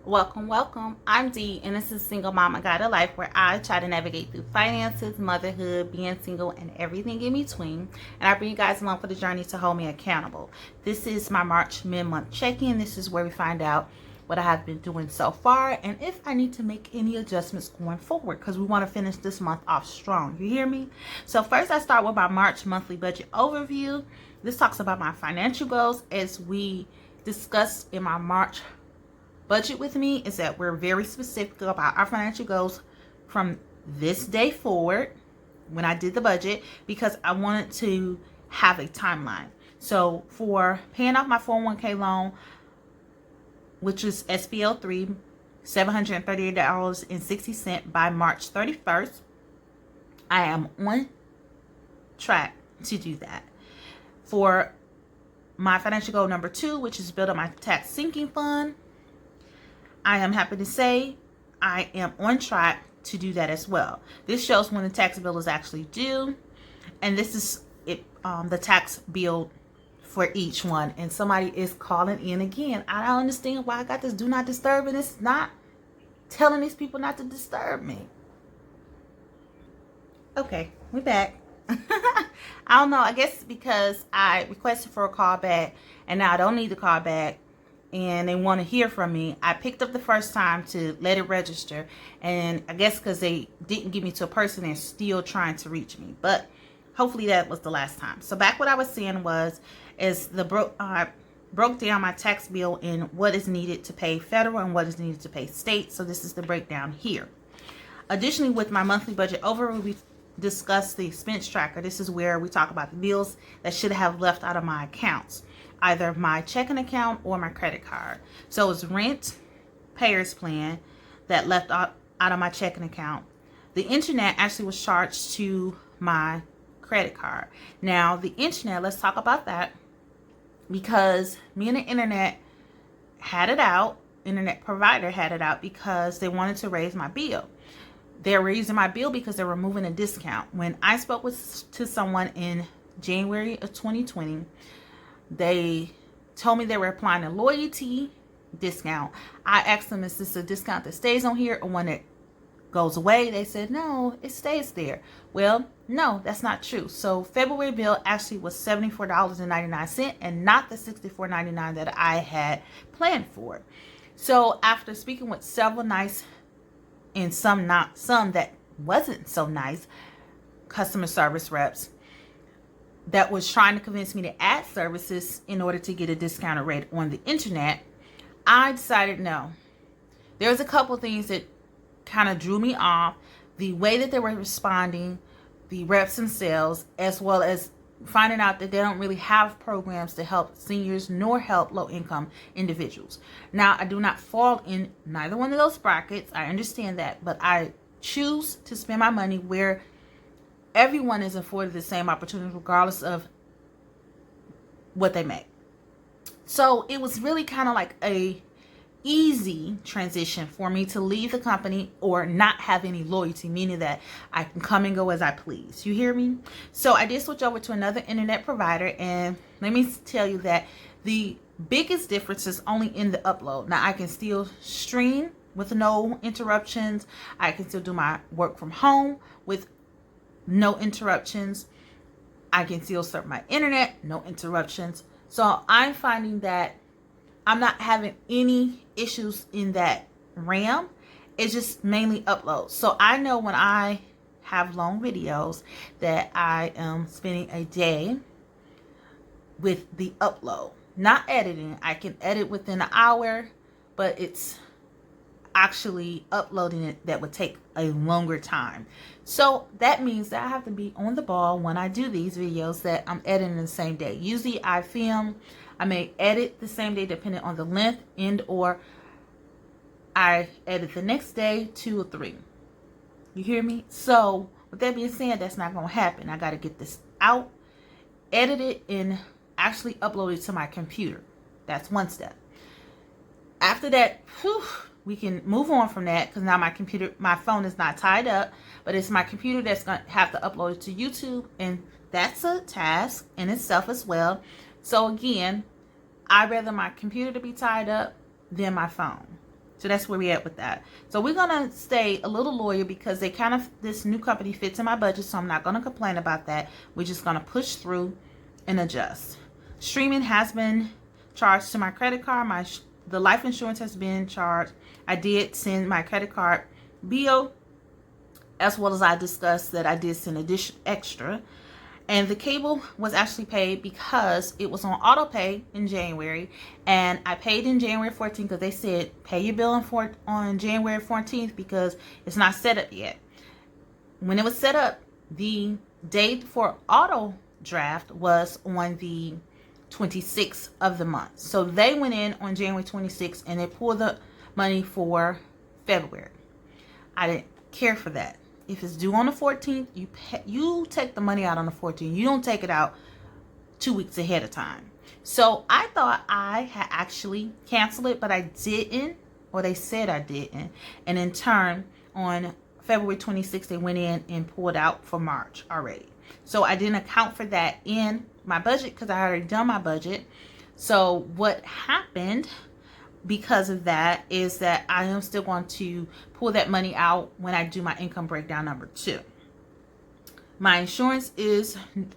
Welcome, welcome. I'm Dee, and this is Single Mama Guide to Life, where I try to navigate through finances, motherhood, being single, and everything in between. And I bring you guys along for the journey to hold me accountable. This is my March mid-month check-in. This is where we find out what I have been doing so far and if I need to make any adjustments going forward, because we want to finish this month off strong. You hear me? So first, I start with my March monthly budget overview. This talks about my financial goals. As we discussed in my March budget with me, is that we're very specific about our financial goals from this day forward when I did the budget, because I wanted to have a timeline. So for paying off my 401k loan, which is SBL3, $738.60 by March 31st, I am on track to do that. For my financial goal number 2, which is build up my tax sinking fund, I am happy to say I am on track to do that as well. This shows when the tax bill is actually due, and this is it, the tax bill for each one. And somebody is calling in again. I don't understand why I got this do not disturb, and it's not telling these people not to disturb me. Okay, we're back. I don't know. I guess because I requested for a call back, and now I don't need the call back, and they want to hear from me. I picked up the first time to let it register, and I guess because they didn't give me to a person, they're still trying to reach me, but hopefully that was the last time. So back what I was saying is broke down my tax bill in what is needed to pay federal and what is needed to pay state. So this is the breakdown here. Additionally, with my monthly budget overview, we discussed the expense tracker. This is where we talk about the bills that should have left out of my accounts, either my checking account or my credit card. So it's rent, payers plan that left out of my checking account. The internet actually was charged to my credit card. Now the internet, let's talk about that, because me and the internet provider had it out because they wanted to raise my bill. They're raising my bill because they're removing a discount. When I spoke to someone in January of 2020, they told me they were applying a loyalty discount. I asked them, is this a discount that stays on here or one that goes away? They said, no, it stays there. Well, no, that's not true. So February bill actually was $74.99 and not the $64.99 that I had planned for. So after speaking with several nice and some that wasn't so nice customer service reps that was trying to convince me to add services in order to get a discounted rate on the internet, I decided no. There's a couple things that kind of drew me off. The way that they were responding, the reps themselves, as well as finding out that they don't really have programs to help seniors nor help low-income individuals. Now, I do not fall in neither one of those brackets. I understand that, but I choose to spend my money where everyone is afforded the same opportunity regardless of what they make. So it was really kind of like a easy transition for me to leave the company or not have any loyalty, meaning that I can come and go as I please. You hear me? So I did switch over to another internet provider, and let me tell you that the biggest difference is only in the upload. Now I can still stream with no interruptions. I can still do my work from home with no interruptions. I can still surf my internet, no interruptions. So I'm finding that I'm not having any issues in that RAM. It's just mainly uploads. So I know when I have long videos that I am spending a day with the upload, not editing. I can edit within an hour, but it's actually uploading it that would take a longer time. So that means that I have to be on the ball when I do these videos that I'm editing the same day. Usually I may edit the same day depending on the length, and or I edit the next day, 2 or 3. You hear me? So with that being said, that's not going to happen. I got to get this out, edit it, and actually upload it to my computer. That's one step. After that, we can move on from that, because now my phone is not tied up, but it's my computer that's going to have to upload it to YouTube, and that's a task in itself as well. So again, I'd rather my computer to be tied up than my phone. So that's where we at with that. So we're going to stay a little loyal because this new company fits in my budget. So I'm not going to complain about that. We're just going to push through and adjust. Streaming has been charged to my credit card. The life insurance has been charged. I did send my credit card bill, as well as I discussed that I did send extra. And the cable was actually paid because it was on auto pay in January. And I paid in January 14th because they said pay your bill on January 14th because it's not set up yet. When it was set up, the date for auto draft was on the 26th of the month. So they went in on January 26th and they pulled the money for February. I didn't care for that. If it's due on the 14th, you take the money out on the 14th. You don't take it out 2 weeks ahead of time. So I thought I had actually canceled it, but I didn't, or they said I didn't. And in turn, on February 26th, they went in and pulled out for March already. So I didn't account for that in my budget because I had already done my budget. So what happened because of that is that I am still going to pull that money out when I do my income breakdown number 2. My insurance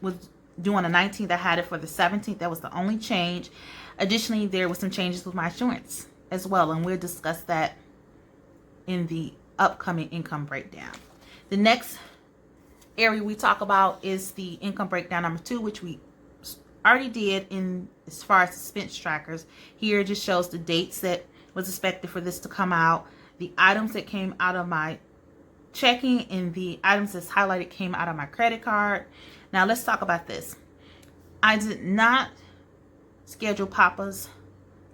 was due on the 19th. I had it for the 17th. That was the only change. Additionally, there was some changes with my insurance as well, and we'll discuss that in the upcoming income breakdown. The next area we talk about is the income breakdown number 2, which we already did in as far as expense trackers. Here it just shows the dates that was expected for this to come out, the items that came out of my checking, and the items that's highlighted came out of my credit card. Now let's talk about this. I did not schedule Papa's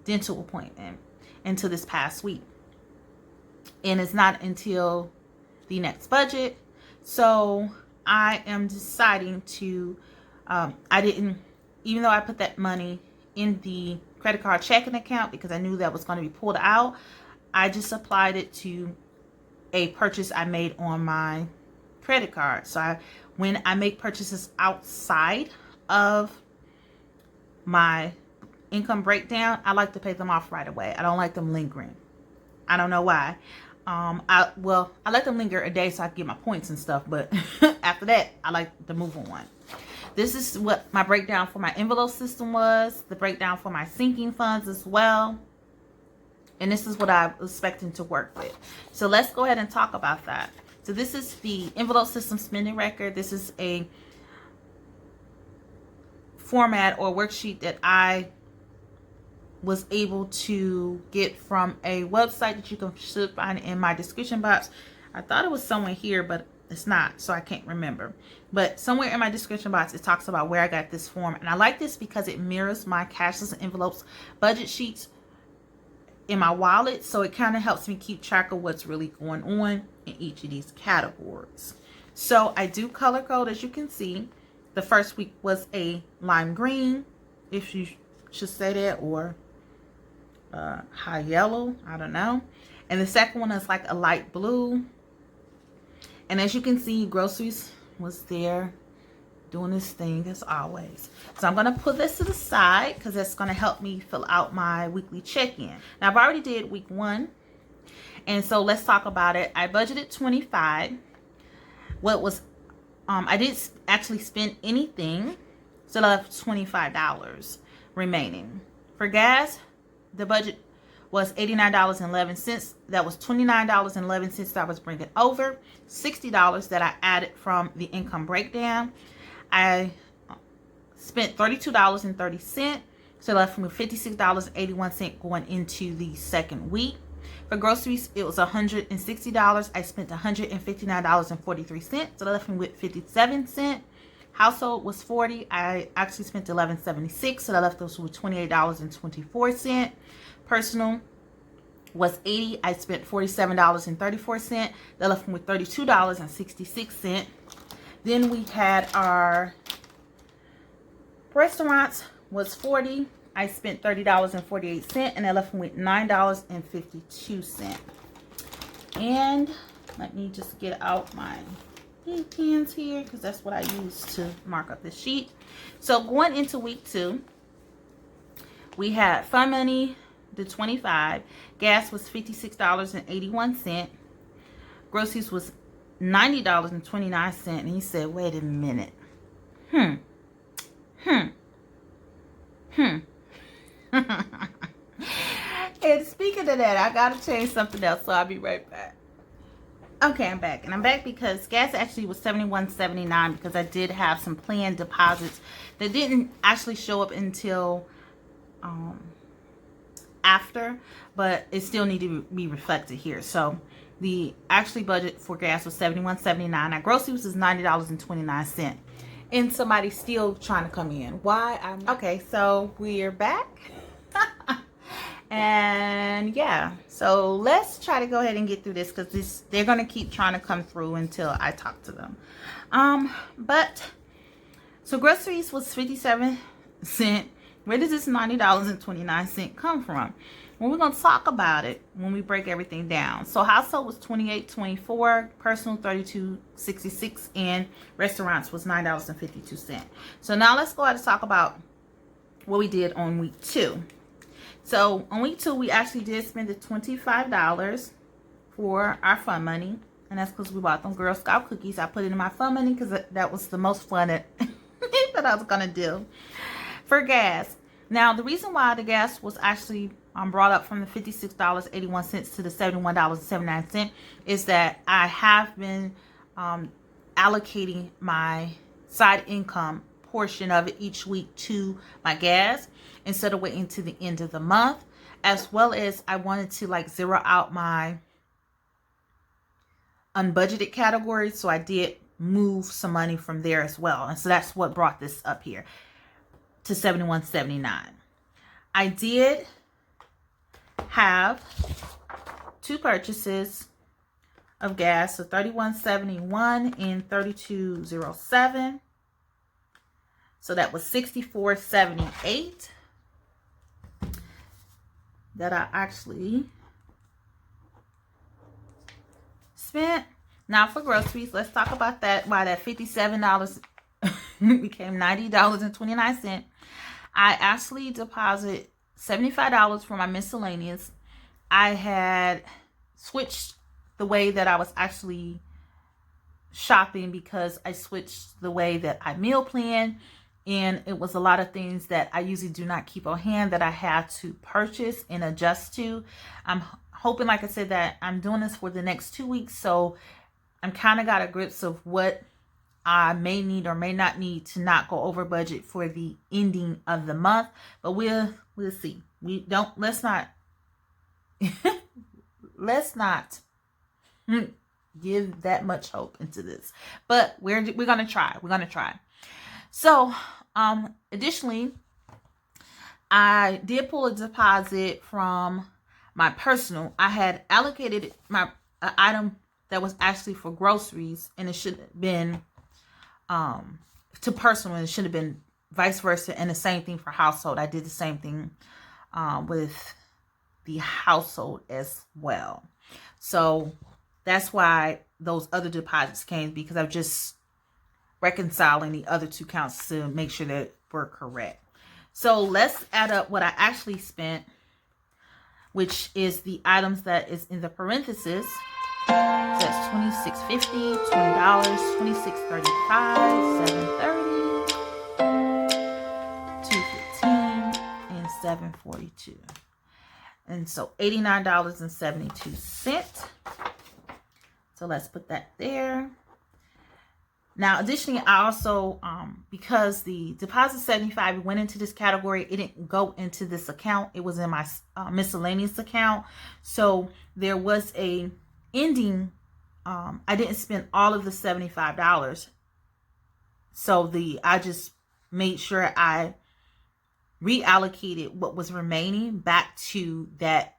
dental appointment until this past week, and it's not until the next budget. So I am deciding to even though I put that money in the credit card checking account because I knew that was going to be pulled out, I just applied it to a purchase I made on my credit card. So when I make purchases outside of my income breakdown, I like to pay them off right away. I don't like them lingering. I don't know why. I let them linger a day so I can get my points and stuff, but after that, I like to move on. This is what my breakdown for my envelope system was, the breakdown for my sinking funds as well. And this is what I was expecting to work with. So let's go ahead and talk about that. So this is the envelope system spending record. This is a format or worksheet that I was able to get from a website that you should find in my description box. I thought it was somewhere here, but it's not, so I can't remember. But somewhere in my description box, it talks about where I got this form. And I like this because it mirrors my cashless and envelopes budget sheets in my wallet. So it kind of helps me keep track of what's really going on in each of these categories. So I do color code, as you can see. The first week was a lime green, if you should say that, or high yellow, I don't know. And the second one is like a light blue. And as you can see, Groceries was there doing this thing as always. So I'm going to put this to the side because that's going to help me fill out my weekly check-in. Now, I've already did week 1. And so let's talk about it. I budgeted $25. I didn't actually spend anything. So I left $25 remaining. For gas, the budget was $89.11. That was $29.11 that I was bringing over. $60 that I added from the income breakdown. I spent $32.30. So left me $56.81 going into the second week. For groceries, it was $160. I spent $159.43. So that left me with 57 cents. Household was $40. I actually spent $11.76. So that left us with $28.24. Personal was $80. I spent $47.34. That left me with $32.66. Then we had our restaurants was $40. I spent $30.48, and that left me with $9.52. And let me just get out my ink pens here because that's what I use to mark up the sheet. So going into week 2, we had fun money the 25. Gas was $56.81. Groceries was $90.29. And he said, wait a minute. And speaking of that, I gotta change something else, so I'll be right back. Okay, I'm back. And I'm back because gas actually was $71.79 because I did have some planned deposits that didn't actually show up until after, but it still needed to be reflected here. So the actually budget for gas was $71.79. Now groceries was $90.29. And somebody's still trying to come in. Why? Okay, so we're back. And yeah, so let's try to go ahead and get through this because they're going to keep trying to come through until I talk to them. So groceries was 57¢. Where does this $90.29 come from? Well, we're going to talk about it when we break everything down. So household was $28.24, personal $32.66, and restaurants was $9.52. So now let's go ahead and talk about what we did on week 2. So on week 2, we actually did spend the $25 for our fun money. And that's because we bought them Girl Scout cookies. I put it in my fun money because that was the most fun that I was going to do. For gas. Now, the reason why the gas was actually brought up from the $56.81 to the $71.79 is that I have been allocating my side income portion of it each week to my gas instead of waiting to the end of the month, as well as I wanted to like zero out my unbudgeted categories, so I did move some money from there as well, and so that's what brought this up here to $71.79. I did have 2 purchases of gas, so $31.71 and $32.07. So that was $64.78 that I actually spent. Now for groceries, let's talk about that. Why that $57 became $90.29. I actually deposited $75 for my miscellaneous. I had switched the way that I was actually shopping because I switched the way that I meal plan, and it was a lot of things that I usually do not keep on hand that I had to purchase and adjust to. I'm hoping, like I said, that I'm doing this for the next 2 weeks, so I'm kind of got a grips of what I may need or may not need to not go over budget for the ending of the month. But we'll see. Let's not give that much hope into this. But we're gonna try. We're gonna try. So additionally, I did pull a deposit from my personal. I had allocated my item that was actually for groceries, and it should have been to personal, and it should have been vice versa, and the same thing for household. I did the same thing with the household as well. So that's why those other deposits came, because I'm just reconciling the other 2 counts to make sure that we're correct. So let's add up what I actually spent, which is the items that is in the parentheses. So that's $26.50, $20, $26.35, $7.30, $2.15, and $7.42. And so $89.72. So let's put that there. Now, additionally, I also, because the deposit 75 went into this category, it didn't go into this account. It was in my miscellaneous account. So there was a ending. I didn't spend all of the $75. So I just made sure I reallocated what was remaining back to that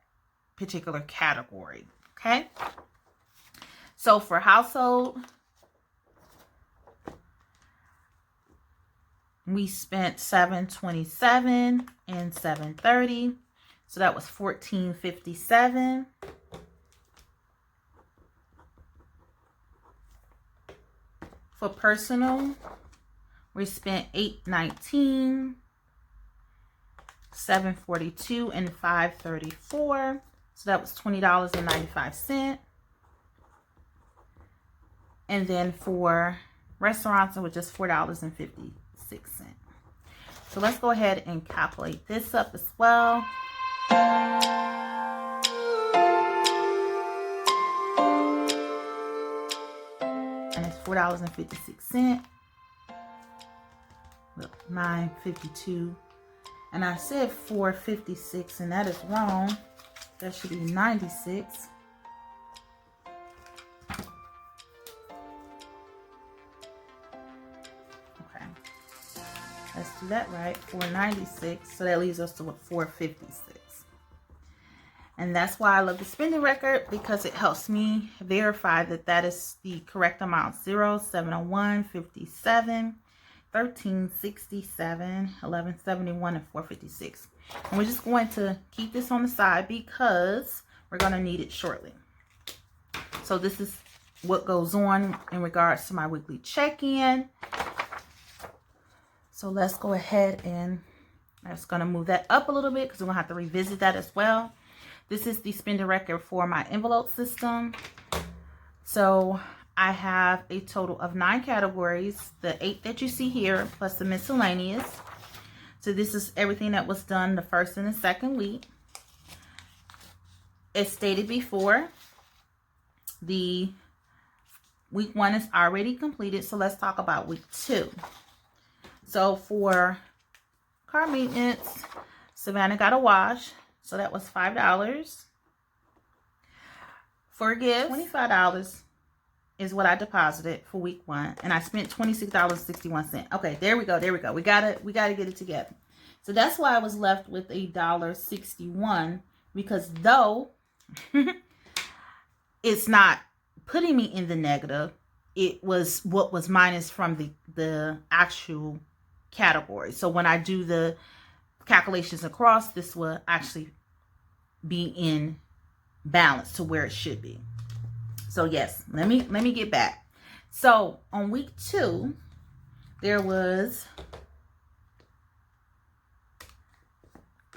particular category. Okay. So for household, we spent $7.27 and $7.30. So that was $14.57. For personal, we spent $8.19. $7.42 and $5.34. So that was $20.95. And then for restaurants, it was just $4.56. So let's go ahead and calculate this up as well. And it's $4.56. Look, $9.52. And I said $4.56, and that is wrong. That should be $96. Okay. Let's do that right. $4.96. So that leaves us to $4.56. And that's why I love the spending record, because it helps me verify that that is the correct amount. 0, 701, 57, 1367, 1171, and 456. And we're just going to keep this on the side because we're going to need it shortly. So this is what goes on in regards to my weekly check-in. So let's go ahead and I'm just going to move that up a little bit because we're going to have to revisit that as well. This is the spending record for my envelope system. So I have a total of 9 categories, the 8 that you see here, plus the miscellaneous. So this is everything that was done the first and the second week. As stated before, the week 1 is already completed. So let's talk about week 2. So for car maintenance, Savannah got a wash. So that was $5. For gifts, $25 is what I deposited for week 1, and I spent $26.61. Okay, there we go. There we go. We gotta get it together. So that's why I was left with $1.61, because though it's not putting me in the negative, it was what was minus from the actual category. So when I do the calculations across, this will actually be in balance to where it should be. So yes, let me get back. So on week 2, there was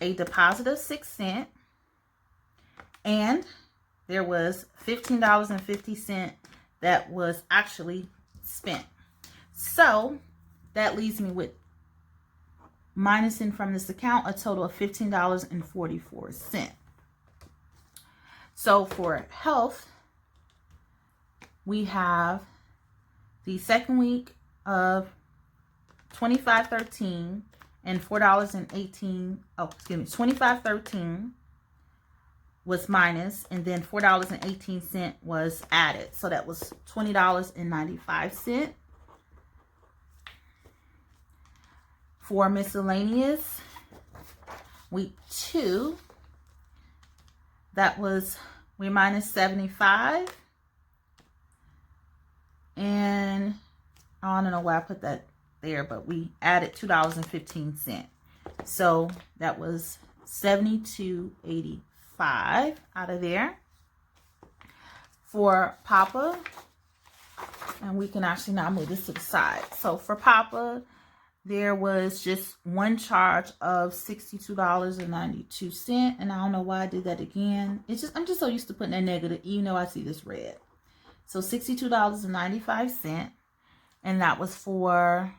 a deposit of 6 cents, and there was $15.50 that was actually spent. So that leaves me with minusing from this account a total of $15.44. So for health, we have the second week of $25.13 and $4.18. Oh, excuse me, $25.13 was minus, and then $4.18 was added. So that was $20.95. For miscellaneous, week 2, that was, we minus 75. And I don't know why I put that there, but we added $2.15. So that was $72.85 out of there. For Papa, and we can actually now move this to the side. So for Papa, there was just one charge of $62.92. And I don't know why I did that again. It's just, I'm just so used to putting a negative, even though I see this red. So $62.95. And that was for,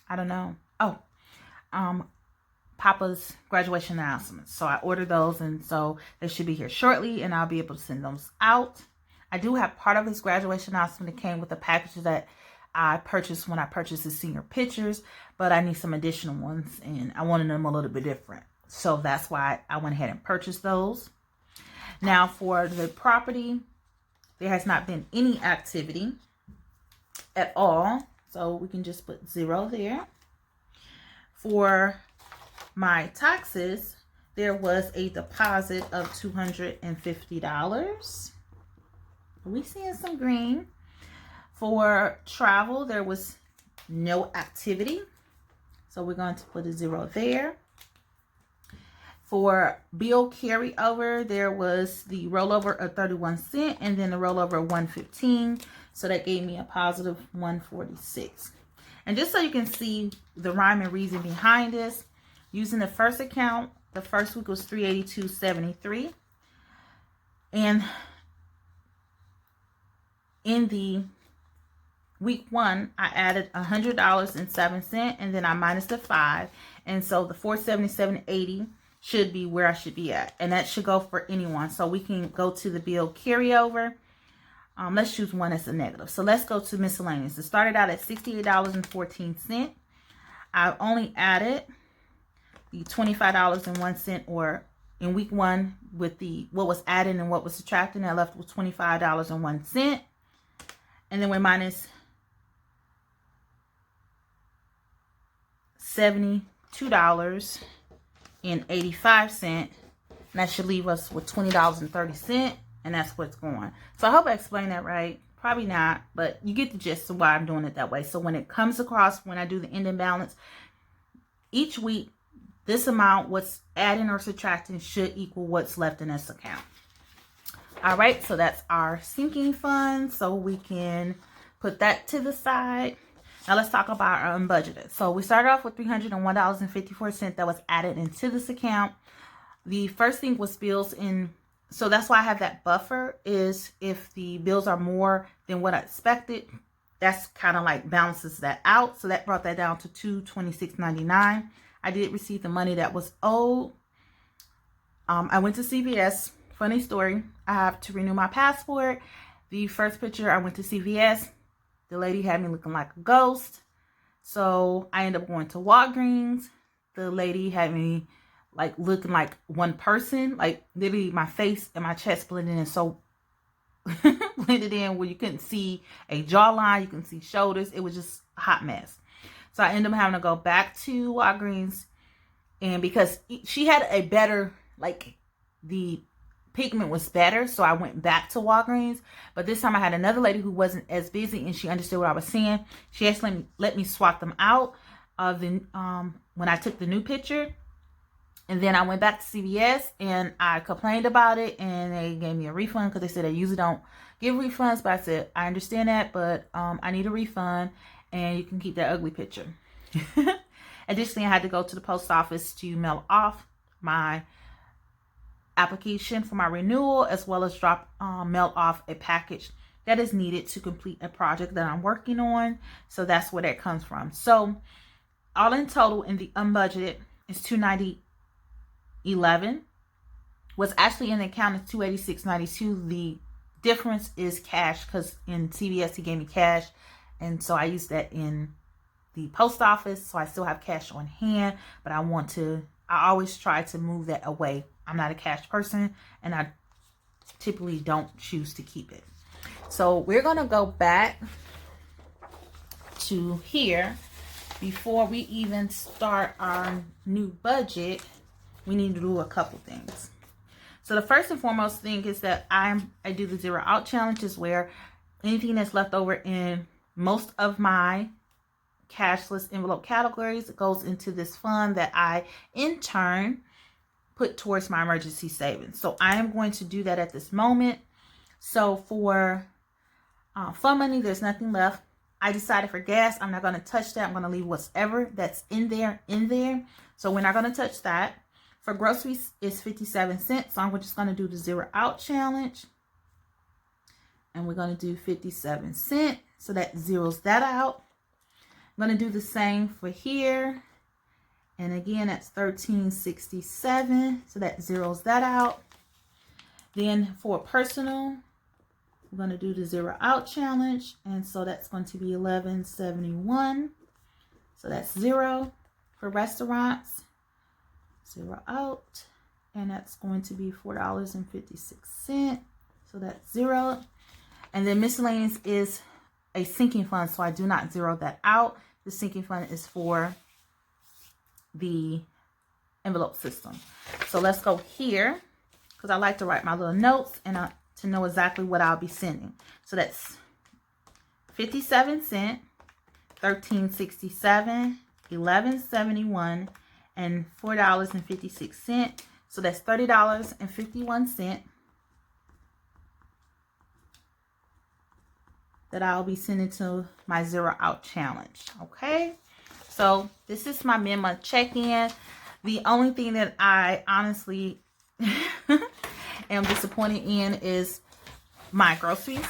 I don't know. Oh, Papa's graduation announcements. So I ordered those, and so they should be here shortly, and I'll be able to send those out. I do have part of his graduation announcement that came with the package that I purchased when I purchased his senior pictures, but I need some additional ones, and I wanted them a little bit different. So that's why I went ahead and purchased those. Now for the property, there has not been any activity at all. So we can just put 0 there. For my taxes, there was a deposit of $250. Are we seeing some green? For travel, there was no activity. So we're going to put a 0 there. For bill carryover, there was the rollover of 31 cents and then the rollover of 115. So that gave me a positive 146. And just so you can see the rhyme and reason behind this, Using the first account, the first week was $382.73. And in the week 1, I added $100.07, and then I minus the 5. And so the $477.80 should be where I should be at. And that should go for anyone. So we can go to the bill carryover. Let's choose one as a negative. So let's go to miscellaneous. It started out at $68.14. I only added the $25.01, or in week 1 with the what was added and what was subtracted, and I left with $25.01. And then we minus $72.85, and that should leave us with $20.30, and that's what's going. So I hope I explained that right. Probably not, but you get the gist of why I'm doing it that way. So when it comes across, when I do the ending balance, each week, this amount, what's adding or subtracting, should equal what's left in this account. All right, so that's our sinking fund. So we can put that to the side. Now let's talk about our unbudgeted. So we started off with $301.54 that was added into this account. The first thing was bills in, so that's why I have that buffer, is if the bills are more than what I expected, that's kind of like balances that out. So that brought that down to $226.99. I did receive the money that was owed. I went to CVS. Funny story. I have to renew my passport. The first picture, I went to CVS. The lady had me looking like a ghost. So I ended up going to Walgreens. The lady had me like looking like one person. Like literally my face and my chest blended in so blended in where you couldn't see a jawline. You couldn't see shoulders. It was just a hot mess. So I ended up having to go back to Walgreens. And because she had a better, like the pigment was better, so I went back to Walgreens. But this time I had another lady who wasn't as busy, and she understood what I was saying. She actually let me swap them out when I took the new picture. And then I went back to CVS and I complained about it, and they gave me a refund because they said they usually don't give refunds. But I said, I understand that, but I need a refund, and you can keep that ugly picture. Additionally, I had to go to the post office to mail off my application for my renewal, as well as mail off a package that is needed to complete a project that I'm working on. So that's where that comes from. So all in total in the unbudgeted is $290.11. What's actually in the account is $286.92. The difference is cash, because in CVS he gave me cash, and so I used that in the post office. So I still have cash on hand, but I always try to move that away. I'm not a cash person, and I typically don't choose to keep it. So we're going to go back to here. Before we even start our new budget, we need to do a couple things. So the first and foremost thing is that I do the zero out challenges, where anything that's left over in most of my cashless envelope categories goes into this fund that I in turn put towards my emergency savings. So I am going to do that at this moment. So for fund money, there's nothing left. I decided for gas, I'm not going to touch that. I'm going to leave whatever that's in there. So we're not going to touch that. For groceries, it's 57 cents. So I'm just going to do the zero out challenge. And we're going to do 57 cents. So that zeroes that out. I'm going to do the same for here. And again, that's $13.67. So that zeroes that out. Then for personal, we're going to do the zero out challenge. And so that's going to be $11.71. So that's zero. For restaurants, zero out. And that's going to be $4.56. So that's zero. And then miscellaneous is a sinking fund, so I do not zero that out. The sinking fund is for the envelope system. So let's go here, because I like to write my little notes and to know exactly what I'll be sending. So that's 57 cents, $13.67, $11.71, and $4.56. So that's $30.51 that I'll be sending to my zero out challenge. Okay, so this is my memo check-in. The only thing that I honestly am disappointed in is my groceries.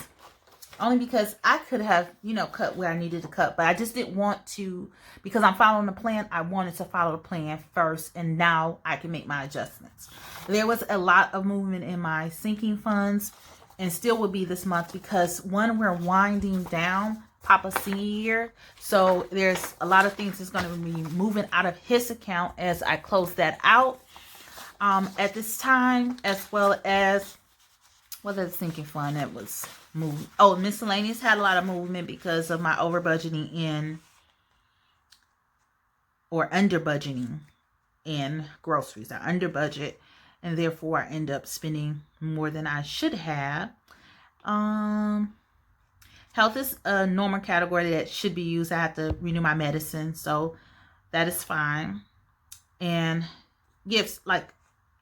Only because I could have, cut where I needed to cut. But I just didn't want to, because I'm following the plan. I wanted to follow the plan first. And now I can make my adjustments. There was a lot of movement in my sinking funds. And still will be this month. Because one, we're winding down Papa's senior year. So there's a lot of things that's going to be moving out of his account as I close that out. At this time. As well as, well, the sinking fund that was moved. Oh, miscellaneous had a lot of movement because of my over budgeting in, or under budgeting in groceries. I under budget, and therefore I end up spending more than I should have. Health is a normal category that should be used. I have to renew my medicine, so that is fine. And gifts, like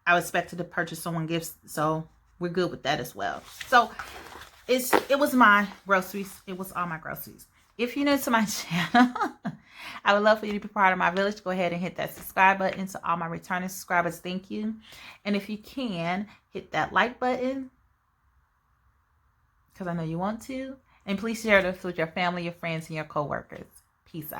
I was expected to purchase someone gifts, so we're good with that as well. So it was my groceries. It was all my groceries. If you're new to my channel, I would love for you to be part of my village. Go ahead and hit that subscribe button. To all my returning subscribers, thank you. And if you can, hit that like button, because I know you want to. And please share this with your family, your friends, and your coworkers. Peace out.